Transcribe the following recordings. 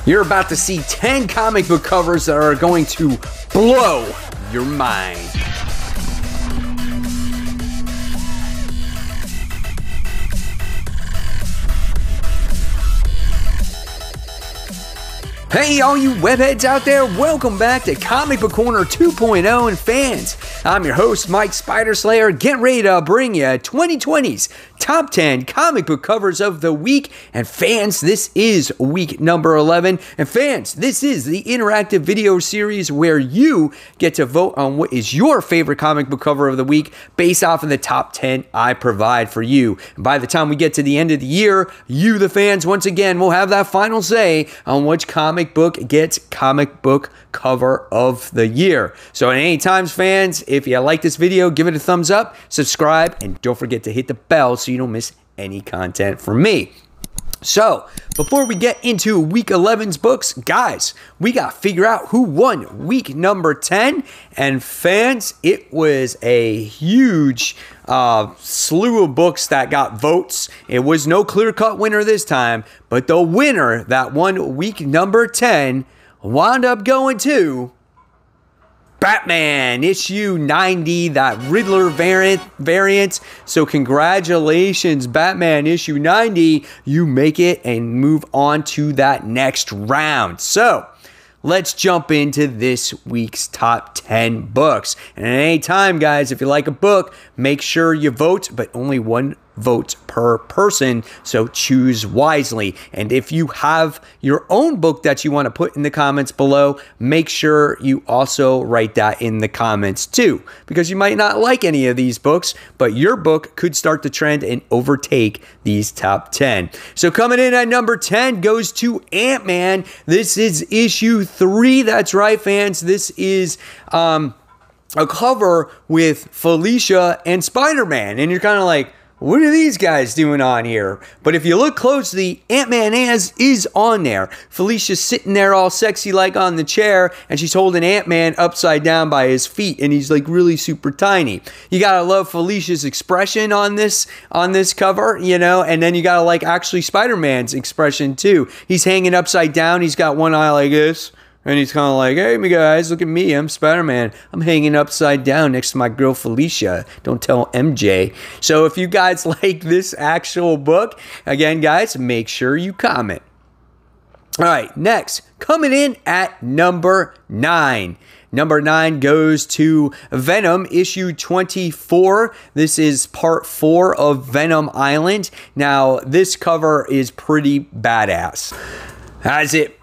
You're about to see 10 comic book covers that are going to blow your mind. Hey, all you webheads out there, welcome back to Comic Book Corner 2.0 and fans. I'm your host, Mike Spider Slayer, getting ready to bring you 2020's top 10 comic book covers of the week. And fans, this is week number 11. And fans, this is the interactive video series where you get to vote on what is your favorite comic book cover of the week based off of the top 10 I provide for you. And by the time we get to the end of the year, you, the fans, once again, will have that final say on which comic book gets comic book cover of the year. So at any times, fans, if you like this video, give it a thumbs up, subscribe, and don't forget to hit the bell so you don't miss any content from me. So, before we get into week 11's books, guys, we got to figure out who won week number 10. And fans, it was a huge slew of books that got votes. It was no clear-cut winner this time, but the winner that won week number 10 wound up going to Batman issue 90, that Riddler variant. So congratulations, Batman issue 90. You make it and move on to that next round. So let's jump into this week's top 10 books. And at any time, guys, if you like a book, make sure you vote, but only one vote per person, so choose wisely. And if you have your own book that you want to put in the comments below, make sure you also write that in the comments too, because you might not like any of these books, but your book could start the trend and overtake these top 10. So coming in at number 10 goes to Ant-Man. This is issue 3. That's right, fans. This is a cover with Felicia and Spider-Man, and you're kind of like, what are these guys doing on here? But if you look closely, Ant-Man is on there. Felicia's sitting there all sexy like on the chair, and she's holding Ant-Man upside down by his feet, and he's like really super tiny. You gotta love Felicia's expression on this cover, you know, and then you gotta like actually Spider-Man's expression too. He's hanging upside down, he's got one eye like this. And he's kind of like, hey, me guys, look at me. I'm Spider-Man. I'm hanging upside down next to my girl, Felicia. Don't tell MJ. So if you guys like this actual book, again, guys, make sure you comment. All right, next, coming in at number 9. Number 9 goes to Venom, issue 24. This is part 4 of Venom Island. Now, this cover is pretty badass, as it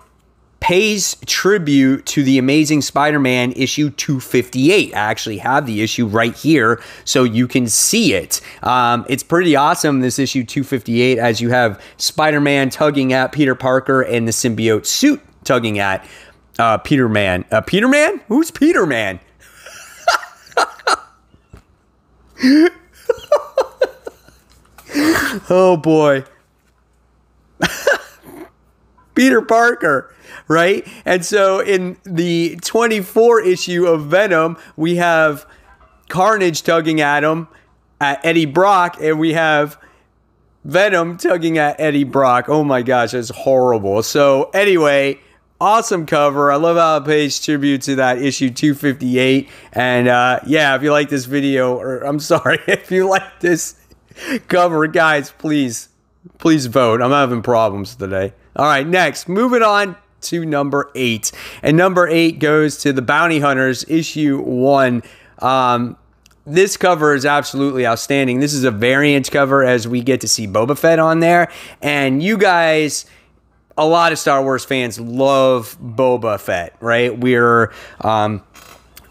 pays tribute to the Amazing Spider-Man issue 258. I actually have the issue right here so you can see it. It's pretty awesome, this issue 258, as you have Spider-Man tugging at Peter Parker and the symbiote suit tugging at Peter-Man. Peter-Man? Who's Peter-Man? Oh boy. Peter Parker, right? And so in the 24 issue of Venom, we have Carnage tugging at him, at Eddie Brock, and we have Venom tugging at Eddie Brock. Oh my gosh, that's horrible. So anyway, awesome cover. I love how it pays tribute to that issue 258. And yeah, if you like this video, or I'm sorry, if you like this cover, guys, please vote. I'm having problems today. All right, next, moving on to number 8. And number 8 goes to the Bounty Hunters, issue 1. This cover is absolutely outstanding. This is a variant cover, as we get to see Boba Fett on there. And you guys, a lot of Star Wars fans love Boba Fett, right?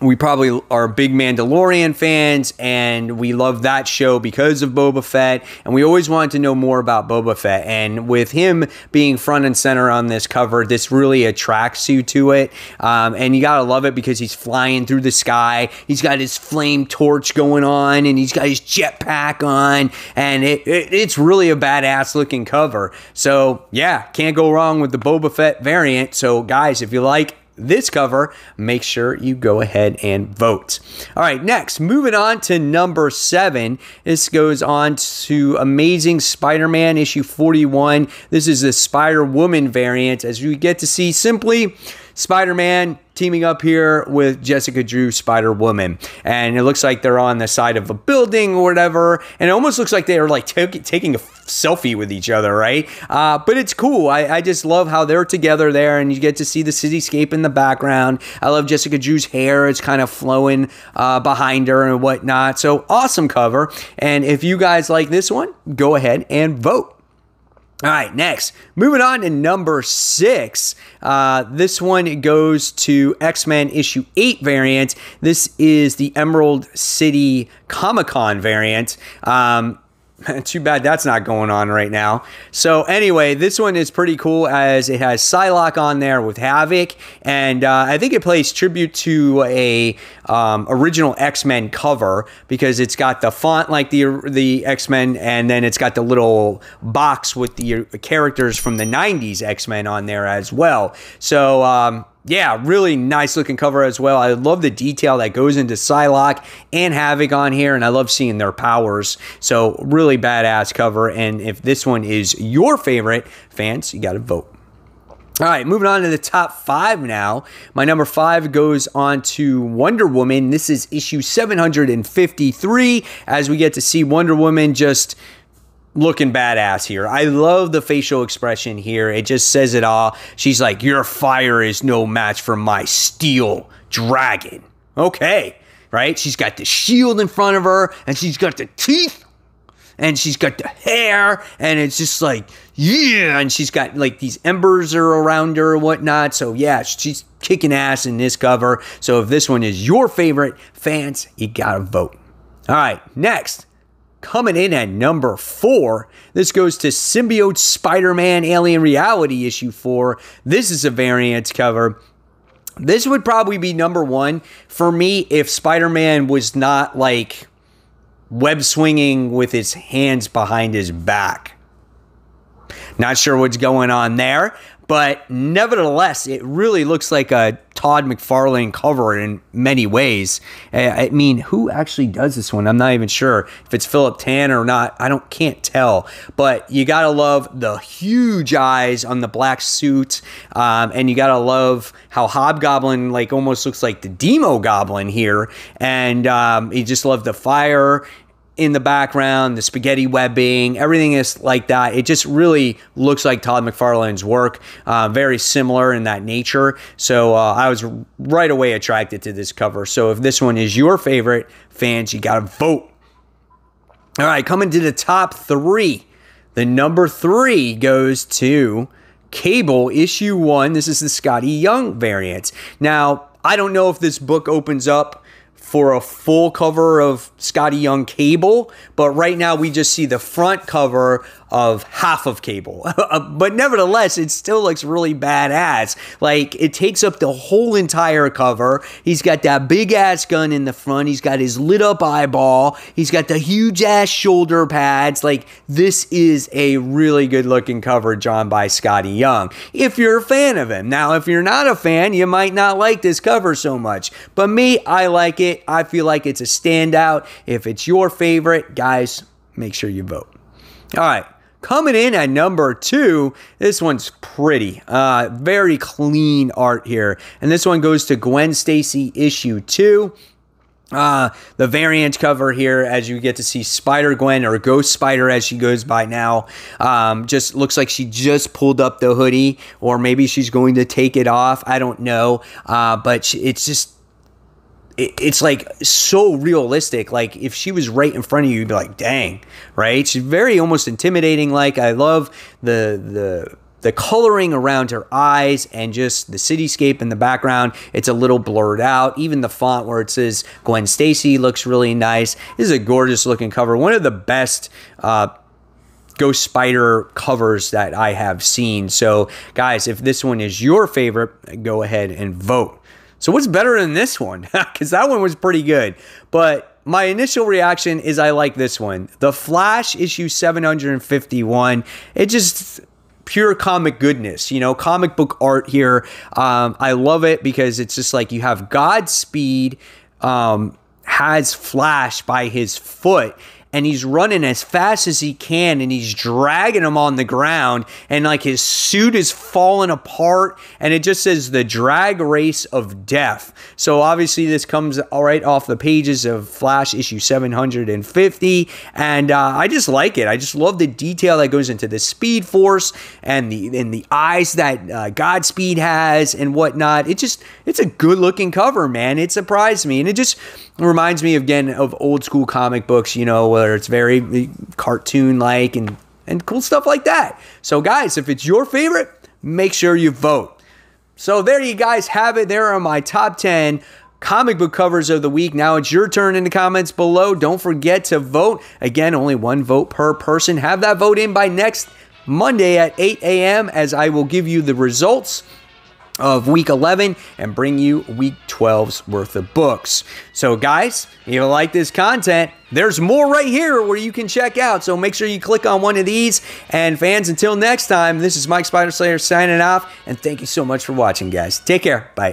We probably are big Mandalorian fans, and we love that show because of Boba Fett, and we always wanted to know more about Boba Fett, and with him being front and center on this cover, this really attracts you to it, and you gotta love it because he's flying through the sky, he's got his flame torch going on, and he's got his jetpack on, and it's really a badass looking cover. So yeah, can't go wrong with the Boba Fett variant. So guys, if you like this cover, make sure you go ahead and vote. All right, next, moving on to number 7. This goes on to Amazing Spider-Man issue 41. This is the Spider-Woman variant, as we get to see simply Spider-Man teaming up here with Jessica Drew, Spider-Woman. And it looks like they're on the side of a building or whatever. And it almost looks like they are like taking a selfie with each other, right? But it's cool. I just love how they're together there, and you get to see the cityscape in the background. I love Jessica Drew's hair. It's kind of flowing behind her and whatnot. So awesome cover. And if you guys like this one, go ahead and vote. All right, next, moving on to number 6. This one goes to X-Men issue 8 variant. This is the Emerald City Comic-Con variant. Too bad that's not going on right now. So anyway, this one is pretty cool as it has Psylocke on there with Havoc, and I think it plays tribute to a original X-Men cover because it's got the font like the X-Men, and then it's got the little box with the characters from the 90s X-Men on there as well. So yeah, really nice looking cover as well. I love the detail that goes into Psylocke and Havoc on here, and I love seeing their powers. So really badass cover, and if this one is your favorite, fans, you got to vote. All right, moving on to the top 5 now. My number 5 goes on to Wonder Woman. This is issue 753, as we get to see Wonder Woman just looking badass here. I love the facial expression here. It just says it all. She's like, your fire is no match for my steel dragon. Okay, right? She's got the shield in front of her, and she's got the teeth, and she's got the hair, and it's just like, yeah, and she's got like these embers are around her and whatnot. So yeah, she's kicking ass in this cover. So if this one is your favorite, fans, you gotta vote. All right, next. Coming in at number 4, this goes to Symbiote Spider-Man Alien Reality issue 4. This is a variant cover. This would probably be number 1 for me if Spider-Man was not like web swinging with his hands behind his back. Not sure what's going on there, but nevertheless, it really looks like a Todd McFarlane cover in many ways. I mean, who actually does this one? I'm not even sure if it's Philip Tan or not. Can't tell. But you gotta love the huge eyes on the black suit, and you gotta love how Hobgoblin like almost looks like the Demo Goblin here, and you just love the fire in the background, the spaghetti webbing, everything is like that. It just really looks like Todd McFarlane's work, very similar in that nature. So I was right away attracted to this cover. So if this one is your favorite, fans, you got to vote. All right, coming to the top 3. The number 3 goes to Cable issue 1. This is the Scotty Young variant. Now, I don't know if this book opens up for a full cover of Scotty Young Cable, but right now we just see the front cover of half of Cable. But nevertheless, it still looks really badass. Like, it takes up the whole entire cover. He's got that big ass gun in the front. He's got his lit up eyeball. He's got the huge ass shoulder pads. Like, this is a really good looking cover drawn by Scotty Young, if you're a fan of him. Now, if you're not a fan, you might not like this cover so much. But me, I like it. I feel like it's a standout. If it's your favorite, guys, make sure you vote. All right. Coming in at number 2, this one's pretty. Very clean art here. And this one goes to Gwen Stacy issue 2. The variant cover here, as you get to see Spider-Gwen, or Ghost Spider as she goes by now, just looks like she just pulled up the hoodie, or maybe she's going to take it off. I don't know. But it's just, it's like so realistic. Like, if she was right in front of you, you'd be like, dang, right? She's very almost intimidating. Like, I love the coloring around her eyes and just the cityscape in the background. It's a little blurred out. Even the font where it says Gwen Stacy looks really nice. This is a gorgeous looking cover. One of the best Ghost Spider covers that I have seen. So guys, if this one is your favorite, go ahead and vote. So what's better than this one? Because that one was pretty good. But my initial reaction is I like this one. The Flash issue 751. It just pure comic goodness, you know, comic book art here. I love it because it's just like you have Godspeed has Flash by his foot, and he's running as fast as he can, and he's dragging him on the ground, and like his suit is falling apart, and it just says the drag race of death. So obviously this comes right off the pages of Flash issue 750, and I just like it. I just love the detail that goes into the Speed Force and the eyes that Godspeed has and whatnot. It's a good looking cover, man. It surprised me, and it just reminds me again of old school comic books, you know, where it's very cartoon like and cool stuff like that. So guys, if it's your favorite, make sure you vote. So there you guys have it. There are my top 10 comic book covers of the week. Now it's your turn in the comments below. Don't forget to vote. Again, only one vote per person. Have that vote in by next Monday at 8 a.m. as I will give you the results of week 11 and bring you week 12's worth of books. So guys, if you like this content, there's more right here where you can check out. So make sure you click on one of these. And fans, until next time, this is Mike Spider Slayer signing off. And thank you so much for watching, guys. Take care. Bye.